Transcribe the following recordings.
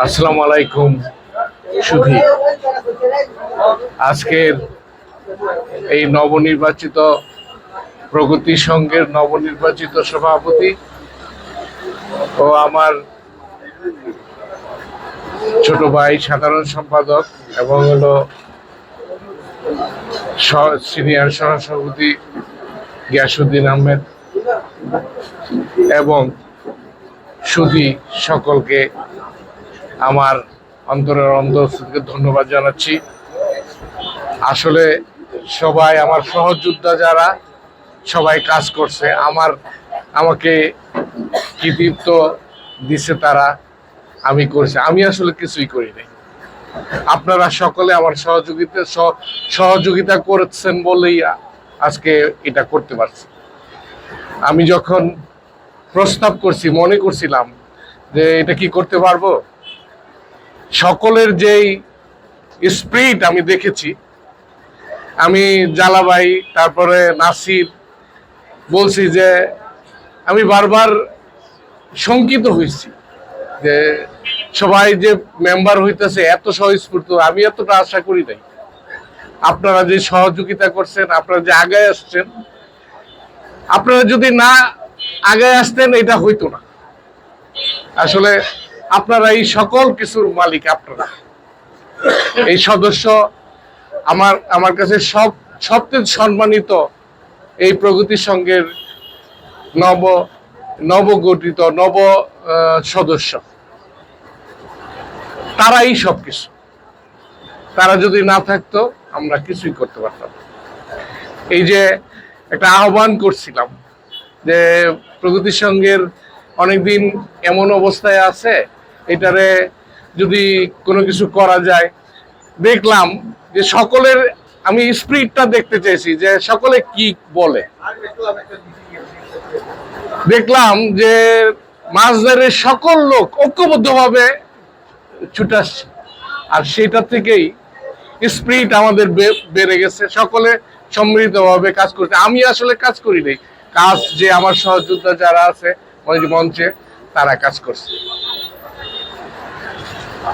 আসসালামু আলাইকুম সুধী। আজকের এই নবনির্বাচিত প্রগতি সংঘের নবনির্বাচিত সভাপতি ও আমার ছোট ভাই সাধারণ সম্পাদক এবং সিনিয়র সহসভাপতি গিয়াসউদ্দিন আহমেদ এবং সুধী সকলকে আমার অন্তরের অন্তর থেকে ধন্যবাদ জানাচ্ছি। আসলে সবাই আমার সহযোদ্ধা যারা সবাই কাজ করছে, আমাকে কৃতিত্ব দিছে তারা, আমি করছি, আমি আসলে কিছুই করি নাই। আপনারা সকলে আমার সহযোগিতা করেছেন বলেই আজকে এটা করতে পারছি। আমি যখন প্রস্তাব করছি মনে করছিলাম যে এটা কি করতে পারবো, সকলের যেই স্পিরিট আমি দেখেছি, আমি জালাভাই তারপরে নাসির বলছি যে আমি বারবার শঙ্কিত হয়েছি যে সবাই যে মেম্বার হইতেছে এত স্বস্ফূর্ত, আমি এতটা আশা করি নাই। আপনারা যে সহযোগিতা করছেন, আপনারা যে আগায় আসছেন, আপনারা যদি না আগায় আসতেন এটা হইতো না। আসলে আপনারা এই সকল কিছুর মালিক। আপনারা এই সদস্য আমার কাছে সবচেয়ে সম্মানিত এই প্রগতি সংঘের নবগঠিত সদস্য, তারাই সবকিছু। তারা যদি না থাকতো আমরা কিছুই করতে পারতাম। এই যে একটা আহ্বান করছিলাম যে প্রগতি সংঘের অনেকদিন এমন অবস্থায় আছে, এটারে যদি কোনো কিছু করা যায়, দেখলাম যে সকলের, আমি স্পিরিটটা দেখতে চাইছি যে সকলে কি বলে। দেখলাম যে মাঝদারের সকল লোক ঐক্যবদ্ধভাবে ছুটে আসছে, আর সেটা থেকেই স্পিরিট আমাদের বেড়ে গেছে। সকলে সম্মিলিতভাবে কাজ করছে। আমি আসলে কাজ করি নাই, কাজ যে আমার সহযোদ্ধা যারা আছে মঞ্চে তারা কাজ করছে।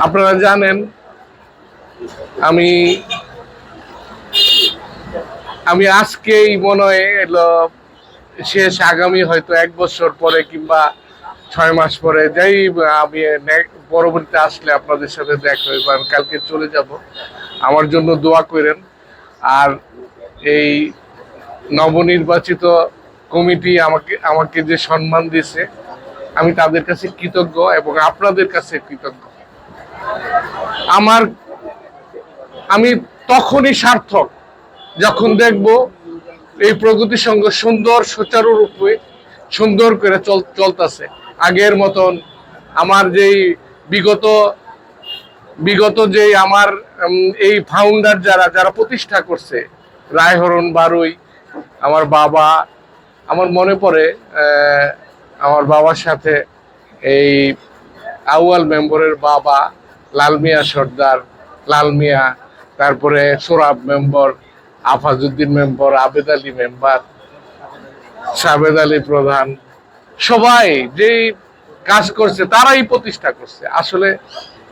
আপনারা জানেন আমি আজকেই মনে হয় এলো শেষ, আগামী হয়তো 1 বছর পরে কিংবা 6 মাস পরে যাই আমি পরবর্তীতে আসলে আপনাদের সাথে দেখা হইব। আমি কালকে চলে যাব, আমার জন্য দোয়া করেন। আর এই নবনির্বাচিত কমিটি আমাকে যে সম্মান দিয়েছে, আমি তাদের কাছে কৃতজ্ঞ এবং আপনাদের কাছে কৃতজ্ঞ। আমি তখনই সার্থক যখন দেখব এই প্রগতি সংঘ সুন্দর সুচারুরূপে সুন্দর করে চলতেছে। আগের মতন আমার যেই বিগত যে আমার এই ফাউন্ডার যারা প্রতিষ্ঠা করছে, রায়হরণ বারুই, আমার বাবা, আমার মনে পড়ে আমার বাবার সাথে এই আউয়াল মেম্বরের বাবা লাল মিয়া সর্দার, লাল মিয়া, তারপরে সোরাব মেম্বর, আফাজউদ্দিন মেম্বর, আবেদ আলী মেম্বার, সাবেদ আলী প্রধান, সবাই যেই কাজ করছে তারাই প্রতিষ্ঠা করছে। আসলে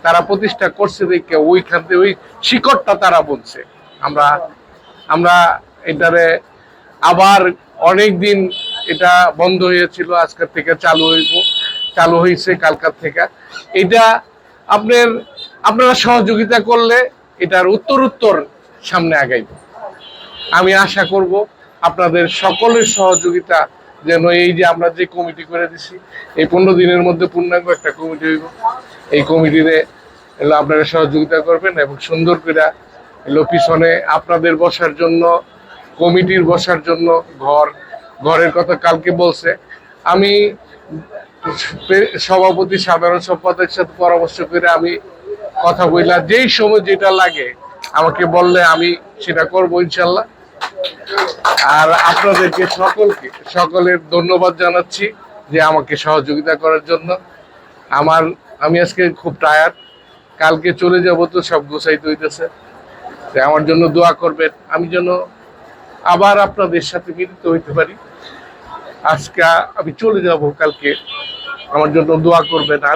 তারা প্রতিষ্ঠা করছে দেখে ওইখান থেকে ওই শিকড়টা তারা বলছে। আমরা এটারে আবার অনেক দিন এটা বন্ধ হয়েছিল, আজকের থেকে চালু হয়েছে কালকার থেকে। এটা আপনারা সহযোগিতা করলে এটার উত্তর সামনে আগাইব। আমি আশা করব আপনাদের সকলের সহযোগিতা যেন এই যে আমরা যে কমিটি করে দিছি, এই 15 দিনের মধ্যে পূর্ণাঙ্গ একটা কমিটি হইব। এই কমিটিতে আপনারা সহযোগিতা করবেন এবং সুন্দর করে পিছনে আপনাদের বসার জন্য, কমিটির বসার জন্য ঘরের কথা কালকে বলছে। আমি সভাপতি সাধারণ সম্পাদকের সাথে পরামর্শ করে আমি কথা বললাম, যেই সময় যেটা লাগে আমাকে বললে আমি সেটা করবো ইনশাল্লাহ। আর আপনাদেরকে সকলের ধন্যবাদ জানাচ্ছি যে আমাকে সহযোগিতা করার জন্য। আমি আজকে খুব টায়ার্ড, কালকে চলে যাব, তো সব গোছাইতে হইতেছে। আমার জন্য দোয়া করবেন, আমি যেন আবার আপনাদের সাথে মিলিত হইতে পারি। আজকে আমি চলে যাব, কালকে আমার জন্য দোয়া করবেন।